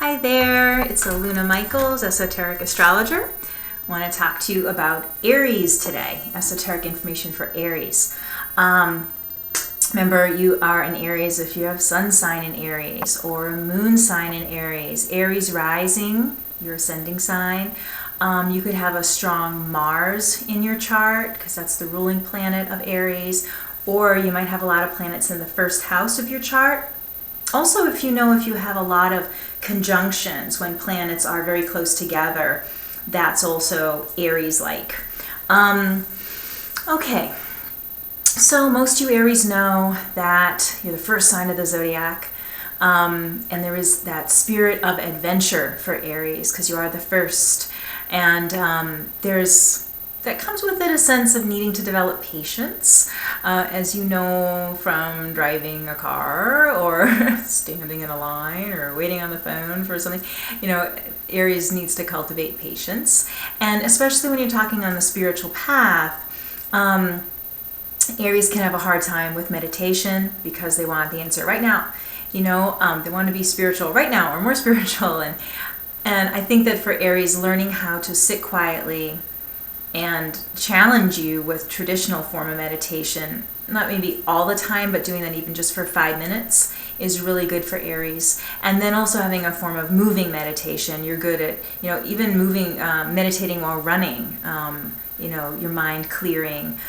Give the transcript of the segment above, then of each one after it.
Hi there, it's Aluna Michaels, Esoteric Astrologer. I want to talk to you about Aries today, esoteric information for Aries. Remember, you are an Aries if you have sun sign in Aries or moon sign in Aries. Aries rising, your ascending sign. You could have a strong Mars in your chart because that's the ruling planet of Aries, or you might have a lot of planets in the first house of your chart. Also, if you have a lot of conjunctions when planets are very close together, that's also Aries-like. Okay, so most of you Aries know that you're the first sign of the zodiac, and there is that spirit of adventure for Aries because you are the first, and that comes with it a sense of needing to develop patience, as you know from driving a car or standing in a line or waiting on the phone for something. Aries needs to cultivate patience, and especially when you're talking on the spiritual path, Aries can have a hard time with meditation because they want the answer right now. They want to be spiritual right now or more spiritual, and I think that for Aries, learning how to sit quietly and challenge you with traditional form of meditation, not maybe all the time, but doing that even just for 5 minutes is really good for Aries. And then also having a form of moving meditation. You're good at, even moving, meditating while running, your mind clearing,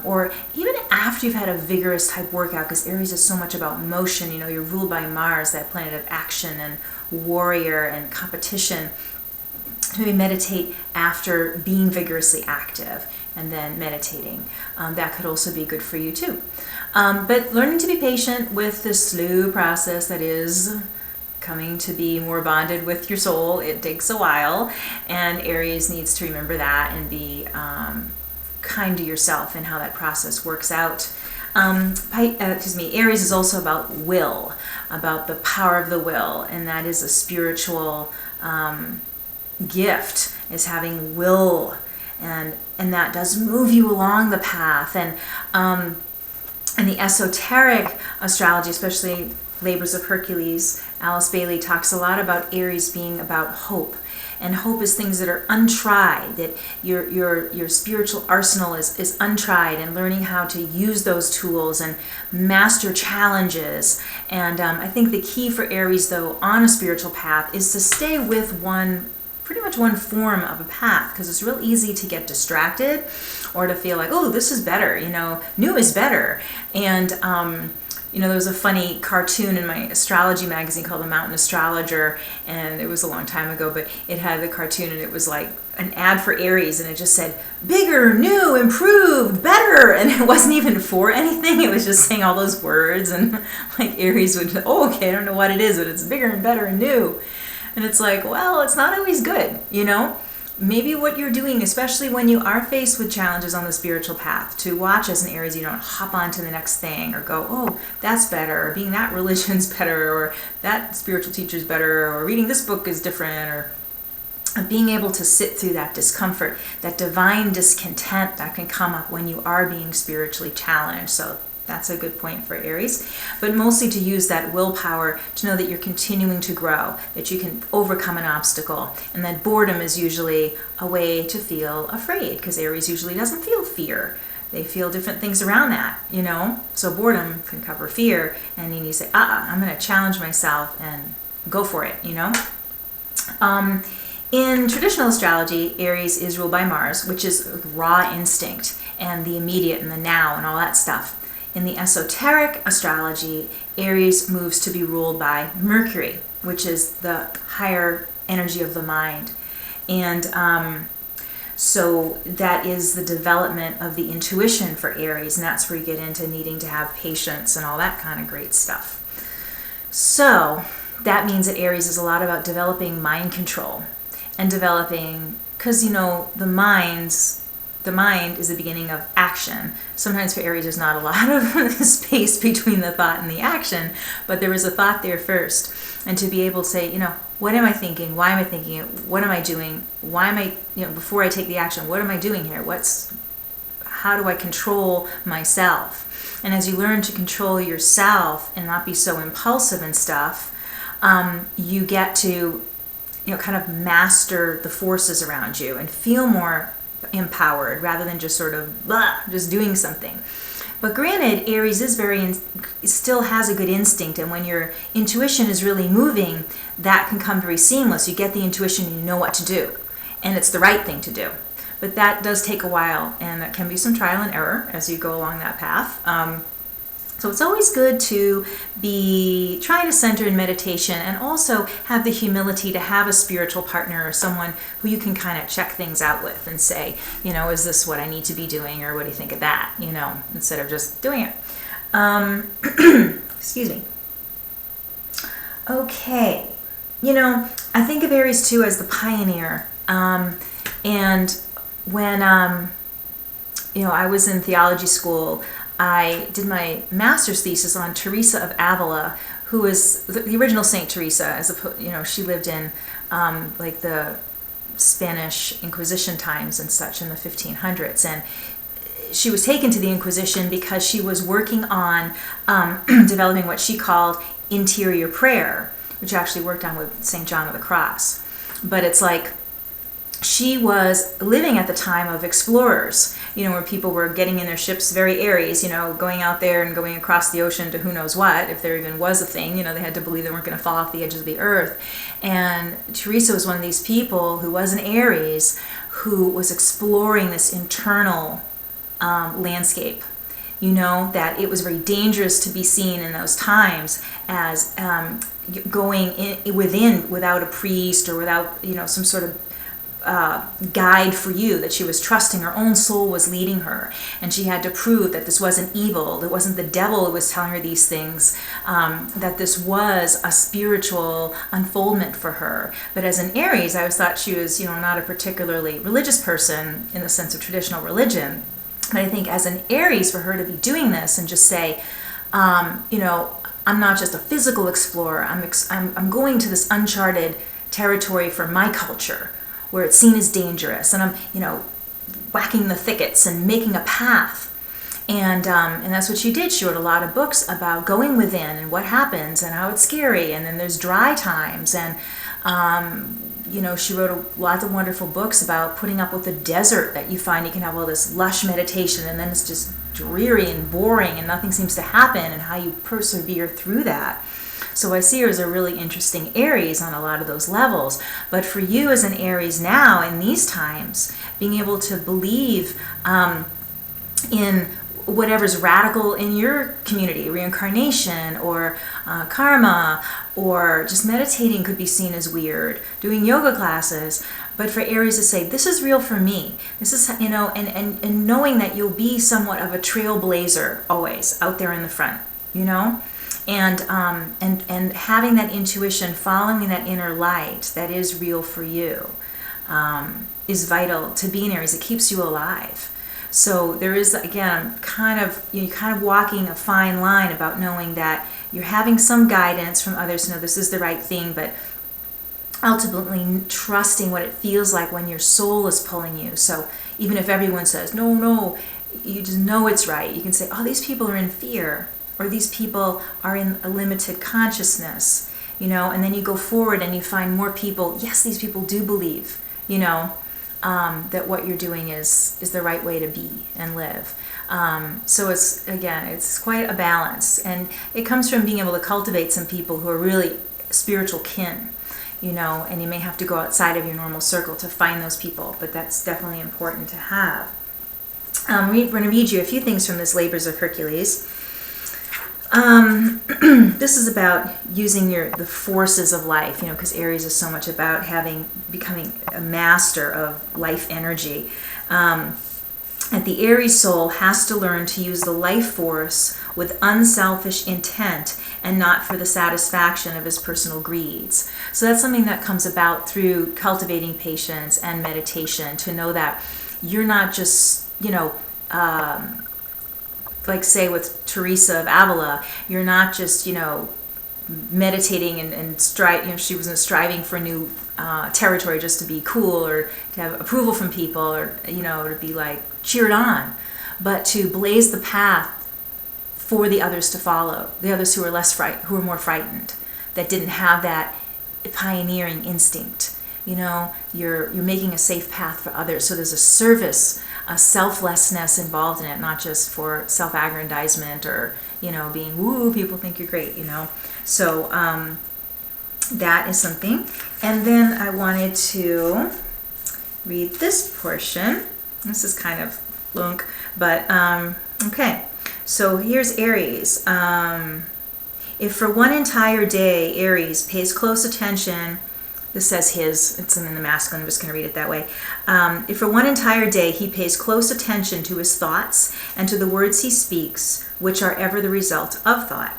or even after you've had a vigorous type workout, because Aries is so much about motion. You're ruled by Mars, that planet of action and warrior and competition. Maybe meditate after being vigorously active and then meditating. That could also be good for you too. But learning to be patient with the slow process that is coming to be more bonded with your soul. It takes a while, and Aries needs to remember that and be kind to yourself in how that process works out. Aries is also about will, about the power of the will, and that is a spiritual gift, is having will, and that does move you along the path. And the esoteric astrology, especially Labors of Hercules, Alice Bailey talks a lot about Aries being about hope. And hope is things that are untried, that your spiritual arsenal is untried, and learning how to use those tools and master challenges. And I think the key for Aries, though, on a spiritual path is to stay with pretty much one form of a path, because it's real easy to get distracted or to feel like, oh, this is better, new is better. And there was a funny cartoon in my astrology magazine called The Mountain Astrologer, and it was a long time ago, but it had the cartoon, and it was like an ad for Aries, and it just said, bigger, new, improved, better, and it wasn't even for anything. It was just saying all those words, and like Aries would, okay, I don't know what it is, but it's bigger and better and new. And it's like, well, it's not always good, Maybe what you're doing, especially when you are faced with challenges on the spiritual path, to watch as an Aries, you don't hop on to the next thing or go, oh, that's better, or being that religion's better, or that spiritual teacher's better, or reading this book is different, or being able to sit through that discomfort, that divine discontent that can come up when you are being spiritually challenged. So that's a good point for Aries, but mostly to use that willpower to know that you're continuing to grow, that you can overcome an obstacle, and that boredom is usually a way to feel afraid, because Aries usually doesn't feel fear. They feel different things around that, So boredom can cover fear, and you need to say, I'm going to challenge myself and go for it, In traditional astrology, Aries is ruled by Mars, which is raw instinct and the immediate and the now and all that stuff. In the esoteric astrology, Aries moves to be ruled by Mercury, which is the higher energy of the mind. And so that is the development of the intuition for Aries, and that's where you get into needing to have patience and all that kind of great stuff. So that means that Aries is a lot about developing mind control and developing, because the mind is the beginning of action. Sometimes for Aries, there's not a lot of space between the thought and the action, but there was a thought there first. And to be able to say, what am I thinking? Why am I thinking it? What am I doing? Why am I, before I take the action, what am I doing here? How do I control myself? And as you learn to control yourself and not be so impulsive and stuff, you get to, kind of master the forces around you and feel more empowered rather than just sort of just doing something. But granted, Aries is still has a good instinct, and when your intuition is really moving, that can come very seamless. You get the intuition and you know what to do, and it's the right thing to do. But that does take a while, and that can be some trial and error as you go along that path. So it's always good to be trying to center in meditation and also have the humility to have a spiritual partner or someone who you can kind of check things out with and say, is this what I need to be doing, or what do you think of that, instead of just doing it. Excuse me. Okay. I think of Aries too as the pioneer. And when, I was in theology school, I did my master's thesis on Teresa of Avila, who was the original Saint Teresa. She lived in like the Spanish Inquisition times and such in the 1500s, and she was taken to the Inquisition because she was working on developing what she called interior prayer, which actually worked on with St. John of the Cross. But it's like she was living at the time of explorers, where people were getting in their ships, very Aries, going out there and going across the ocean to who knows what, if there even was a thing. They had to believe they weren't going to fall off the edges of the earth. And Teresa was one of these people who was an Aries, who was exploring this internal landscape. That it was very dangerous to be seen in those times as going within without a priest or without, some sort of guide for you, that she was trusting her own soul was leading her, and she had to prove that this wasn't evil, it wasn't the devil who was telling her these things, that this was a spiritual unfoldment for her. But as an Aries, I always thought she was not a particularly religious person in the sense of traditional religion. But I think as an Aries, for her to be doing this and just say, I'm not just a physical explorer, I'm going to this uncharted territory for my culture, where it's seen as dangerous, and I'm, whacking the thickets and making a path. And that's what she did. She wrote a lot of books about going within and what happens and how it's scary. And then there's dry times. And, she wrote lots of wonderful books about putting up with the desert, that you find you can have all this lush meditation and then it's just dreary and boring and nothing seems to happen, and how you persevere through that. So I see her as a really interesting Aries on a lot of those levels. But for you as an Aries now, in these times, being able to believe in whatever's radical in your community, reincarnation or karma, or just meditating could be seen as weird, doing yoga classes. But for Aries to say, this is real for me, this is, and knowing that you'll be somewhat of a trailblazer always out there in the front, And having that intuition, following that inner light that is real for you, is vital to be an Aries. It keeps you alive. So there is, again, kind of walking a fine line about knowing that you're having some guidance from others to know this is the right thing, but ultimately trusting what it feels like when your soul is pulling you. So even if everyone says, no, you just know it's right. You can say, these people are in fear, or these people are in a limited consciousness, and then you go forward and you find more people, yes, these people do believe, that what you're doing is the right way to be and live. So it's quite a balance, and it comes from being able to cultivate some people who are really spiritual kin, and you may have to go outside of your normal circle to find those people, but that's definitely important to have. We're going to read you a few things from this Labors of Hercules. This is about using the forces of life, because Aries is so much about becoming a master of life energy. And the Aries soul has to learn to use the life force with unselfish intent and not for the satisfaction of his personal greeds. So that's something that comes about through cultivating patience and meditation, to know that you're not just, like say with Teresa of Avila, you're not just, meditating and she wasn't striving for new territory just to be cool or to have approval from people or, to be like cheered on, but to blaze the path for the others to follow, the others who are who are more frightened, that didn't have that pioneering instinct. You know, you're making a safe path for others. So there's a service, a selflessness involved in it, not just for self-aggrandizement or, you know, being, woo, people think you're great, you know. So that is something. And then I wanted to read this portion. This is kind of lunk, but okay. So here's Aries. If for one entire day Aries pays close attention, this says his, it's in the masculine, I'm just going to read it that way. If for one entire day he pays close attention to his thoughts and to the words he speaks, which are ever the result of thought,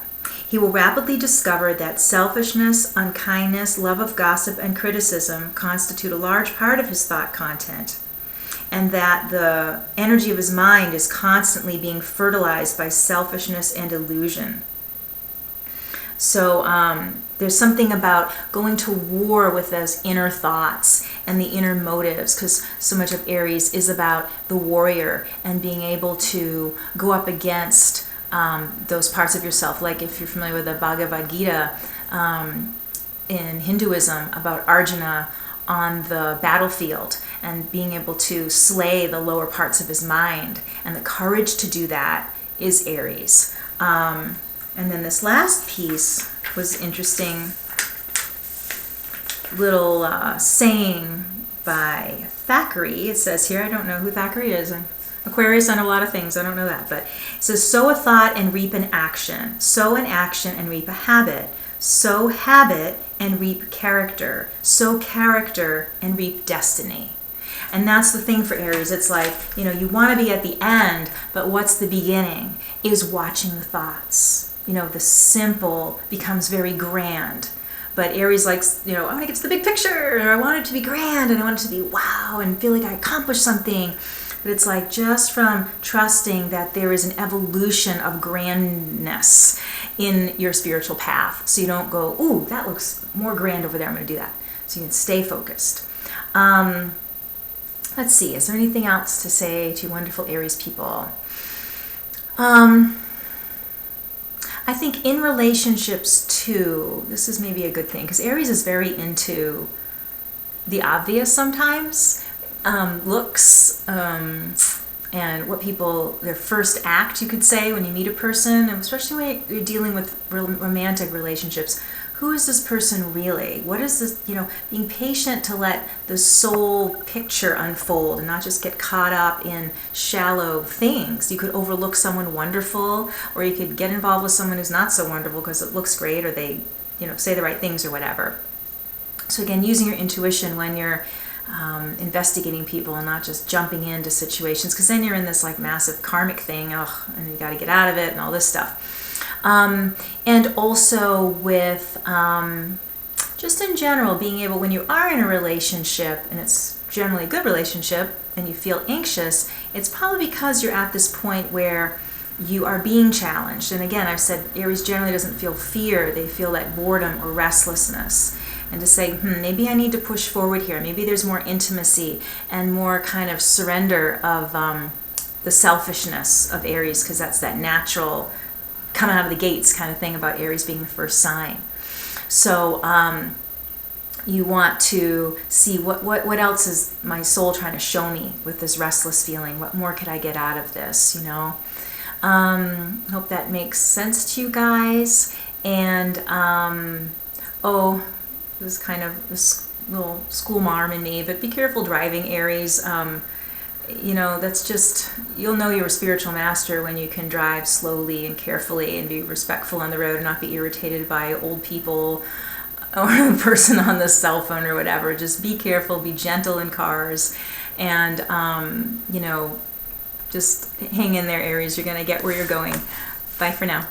he will rapidly discover that selfishness, unkindness, love of gossip, and criticism constitute a large part of his thought content, and that the energy of his mind is constantly being fertilized by selfishness and illusion. So there's something about going to war with those inner thoughts and the inner motives, because so much of Aries is about the warrior and being able to go up against those parts of yourself. Like if you're familiar with the Bhagavad Gita in Hinduism, about Arjuna on the battlefield and being able to slay the lower parts of his mind, and the courage to do that is Aries. And then this last piece was interesting, little saying by Thackeray. It says here, I don't know who Thackeray is. Aquarius, I know a lot of things, I don't know that. But it says, sow a thought and reap an action. Sow an action and reap a habit. Sow habit and reap character. Sow character and reap destiny. And that's the thing for Aries. It's like, you know, you want to be at the end, but what's the beginning? Is watching the thoughts. You know, the simple becomes very grand. But Aries likes, you know, I want to get to the big picture, and I want it to be grand, and I want it to be wow, and feel like I accomplished something. But it's like just from trusting that there is an evolution of grandness in your spiritual path. So you don't go, ooh, that looks more grand over there, I'm going to do that. So you can stay focused. Let's see, is there anything else to say to wonderful Aries people? I think in relationships too, this is maybe a good thing, because Aries is very into the obvious sometimes, looks, and what people, their first act, you could say, when you meet a person, and especially when you're dealing with romantic relationships. Who is this person really? What is this, you know, being patient to let the soul picture unfold and not just get caught up in shallow things. You could overlook someone wonderful, or you could get involved with someone who's not so wonderful because it looks great, or they, you know, say the right things or whatever. So again, using your intuition when you're investigating people and not just jumping into situations, because then you're in this like massive karmic thing, and you got to get out of it and all this stuff. And also with just in general, being able, when you are in a relationship, and it's generally a good relationship, and you feel anxious, it's probably because you're at this point where you are being challenged. And again, I've said Aries generally doesn't feel fear, they feel that boredom or restlessness. And to say, maybe I need to push forward here. Maybe there's more intimacy and more kind of surrender of the selfishness of Aries, because that's that natural coming out of the gates kind of thing about Aries being the first sign. So you want to see what else is my soul trying to show me with this restless feeling? What more could I get out of this, you know? Hope that makes sense to you guys. And this is kind of this little school marm in me, but be careful driving, Aries. You know, that's just, you'll know you're a spiritual master when you can drive slowly and carefully and be respectful on the road and not be irritated by old people or a person on the cell phone or whatever. Just be careful, be gentle in cars, and, you know, just hang in there, Aries. You're going to get where you're going. Bye for now.